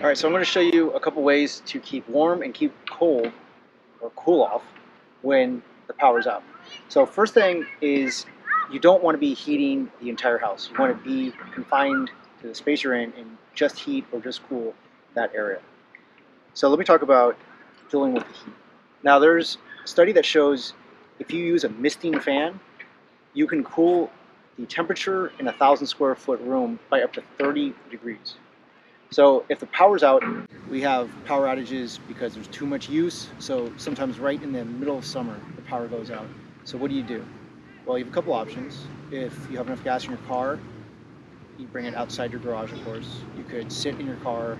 All right, so I'm going to show you a couple ways to keep warm and keep cold or cool off when the power's out. So first thing is you don't want to be heating the entire house. You want to be confined to the space you're in and just heat or just cool that area. So let me talk about dealing with the heat. Now there's a study that shows if you use a misting fan, you can cool the temperature in a 1,000 square foot room by up to 30 degrees. So if the power's out, we have power outages because there's too much use. So sometimes right in the middle of summer, the power goes out. So what do? Well, you have a couple options. If you have enough gas in your car, you bring it outside your garage, of course. You could sit in your car.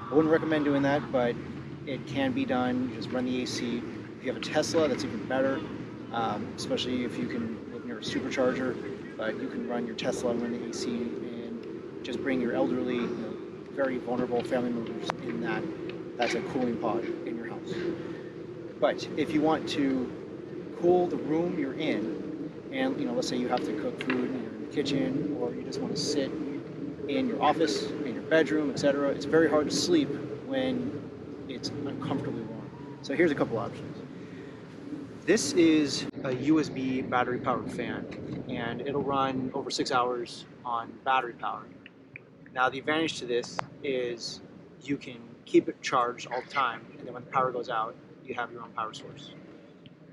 I wouldn't recommend doing that, but it can be done. You just run the AC. If you have a Tesla, that's even better, especially if you can live near a supercharger. But you can run your Tesla and run the AC and just bring your elderly, very vulnerable family members in that. That's a cooling pod in your house. But if you want to cool the room you're in, and let's say you have to cook food in your kitchen, or you just want to sit in your office, in your bedroom, etc., it's very hard to sleep when it's uncomfortably warm. So here's a couple options. This is a USB battery powered fan, and it'll run over 6 hours on battery power. Now the advantage to this is you can keep it charged all the time, and then when the power goes out, you have your own power source.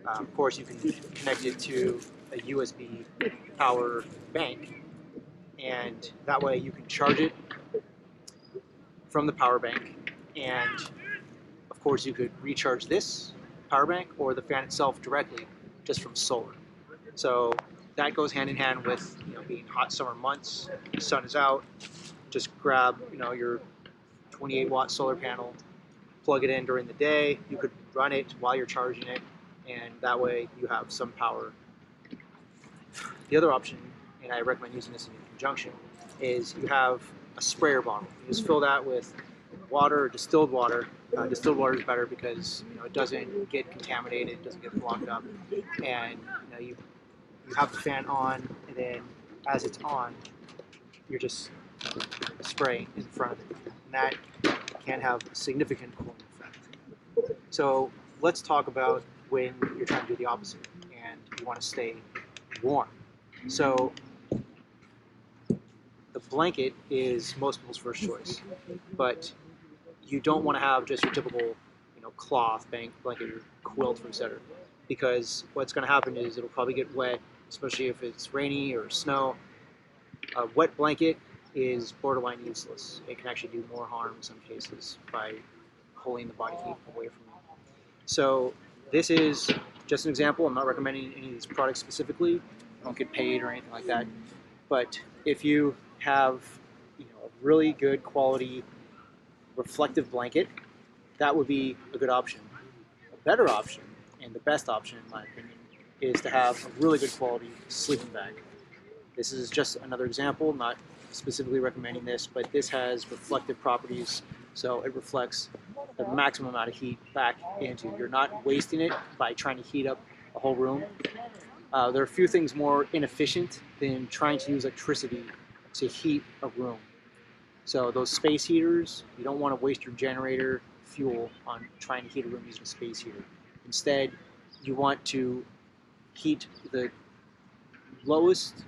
Of course, you can connect it to a USB power bank, and that way you can charge it from the power bank, and of course you could recharge this power bank or the fan itself directly just from solar. So that goes hand in hand with being hot summer months, the sun is out, just grab your 28-watt solar panel, plug it in during the day. You could run it while you're charging it, and that way you have some power. The other option, and I recommend using this in conjunction, is you have a sprayer bottle. You just fill that with water or distilled water. Distilled water is better because it doesn't get contaminated, it doesn't get blocked up, and you have the fan on, and then as it's on, you're just spraying in front of it, and that can have a significant cooling effect. So let's talk about when you're trying to do the opposite and you want to stay warm. So the blanket is most people's first choice, but you don't want to have just your typical cloth blanket, your quilt, etc., because what's going to happen is it'll probably get wet, especially if it's rainy or snow. A wet blanket is borderline useless. It can actually do more harm in some cases by pulling the body heat away from you. So this is just an example. I'm not recommending any of these products specifically. I don't get paid or anything like that. But if you have a really good quality reflective blanket, that would be a good option. A better option, and the best option in my opinion, is to have a really good quality sleeping bag. This is just another example, not specifically recommending this, but this has reflective properties, so it reflects the maximum amount of heat back into. You're not wasting it by trying to heat up a whole room. There are a few things more inefficient than trying to use electricity to heat a room. So those space heaters, you don't want to waste your generator fuel on trying to heat a room using a space heater. Instead, you want to heat the lowest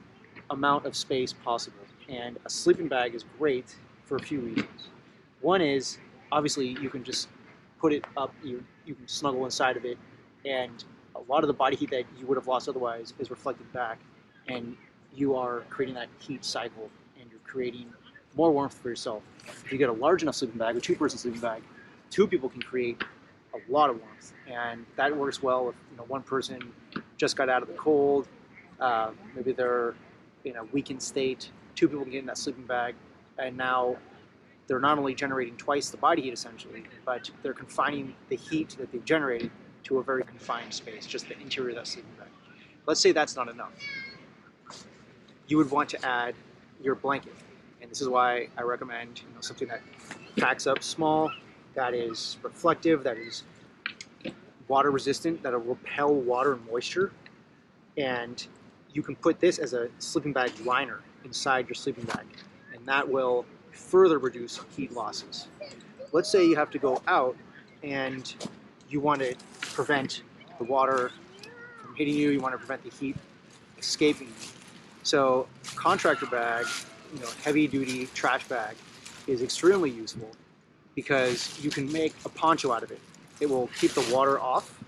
amount of space possible. And a sleeping bag is great for a few reasons. One is, obviously, you can just put it up, you can snuggle inside of it, and a lot of the body heat that you would have lost otherwise is reflected back, and you are creating that heat cycle, and you're creating more warmth for yourself. If you get a large enough sleeping bag, a two-person sleeping bag, two people can create a lot of warmth, and that works well if one person just got out of the cold, maybe they're in a weakened state. Two people can get in that sleeping bag, and now they're not only generating twice the body heat essentially, but they're confining the heat that they've generated to a very confined space, just the interior of that sleeping bag. Let's say that's not enough. You would want to add your blanket, and this is why I recommend something that packs up small, that is reflective, that is water resistant, that'll repel water and moisture, and you can put this as a sleeping bag liner inside your sleeping bag, and that will further reduce heat losses. let's say you have to go out and you want to prevent the water from hitting you, you want to prevent the heat escaping. So contractor bag, heavy duty trash bag is extremely useful because you can make a poncho out of it. It will keep the water off,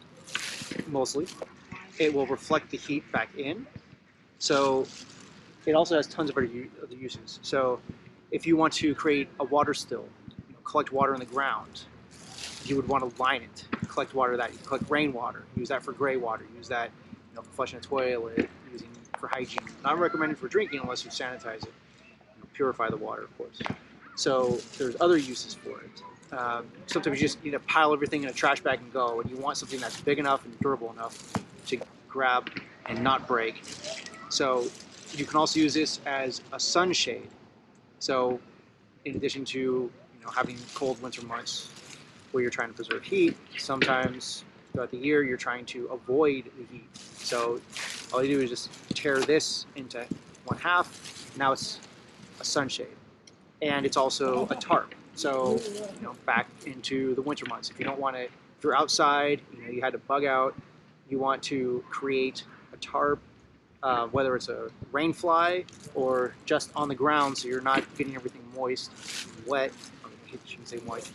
mostly. It will reflect the heat back in. So it also has tons of other uses. So if you want to create a water still, collect water in the ground, you would want to line it, collect water that. You can collect rainwater, use that for gray water, use that for flushing a toilet, using for hygiene. Not recommended for drinking unless you sanitize it, purify the water, of course. So there's other uses for it. Sometimes you just need to pile everything in a trash bag and go, and you want something that's big enough and durable enough to grab and not break. So you can also use this as a sunshade. So in addition to having cold winter months where you're trying to preserve heat, sometimes throughout the year you're trying to avoid the heat. So all you do is just tear this into one half. Now it's a sunshade, and it's also a tarp. So back into the winter months, if you don't want to, if you're outside, you had to bug out, you want to create a tarp, whether it's a rain fly or just on the ground, so you're not getting everything moist, wet. I shouldn't say moist.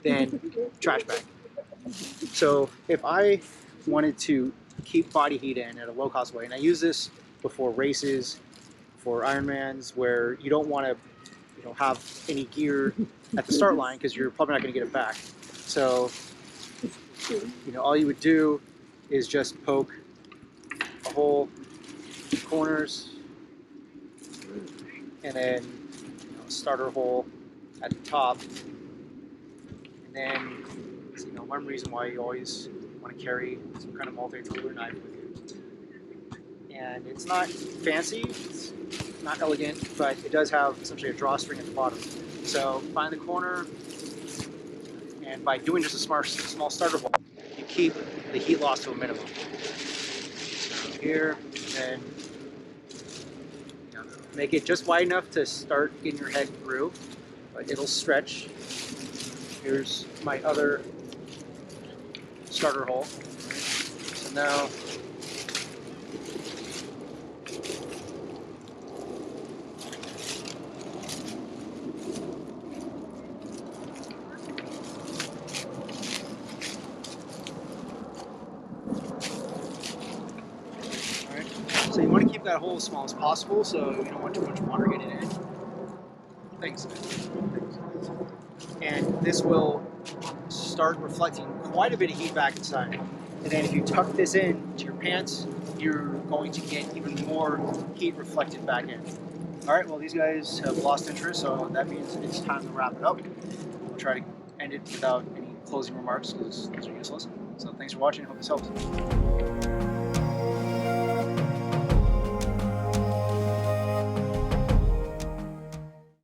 Then trash bag. So if I wanted to keep body heat in at a low cost way, and I use this before races, for Ironmans, where you don't want to have any gear at the start line because you're probably not going to get it back. So all you would do is just poke a hole in the corners, and then a starter hole at the top. And then one reason why you always want to carry some kind of multi-tool knife with you. And it's not fancy, it's not elegant, but it does have essentially a drawstring at the bottom. So find the corner, and by doing just a small starter hole, you keep the heat loss to a minimum. So here, and then make it just wide enough to start getting your head through, but it'll stretch. Here's my other starter hole. So now so you want to keep that hole as small as possible, so you don't want too much water getting in. Thanks. And this will start reflecting quite a bit of heat back inside. And then if you tuck this in to your pants, you're going to get even more heat reflected back in. All right, well, these guys have lost interest, so that means it's time to wrap it up. We'll try to end it without any closing remarks because those are useless. So thanks for watching. Hope this helps.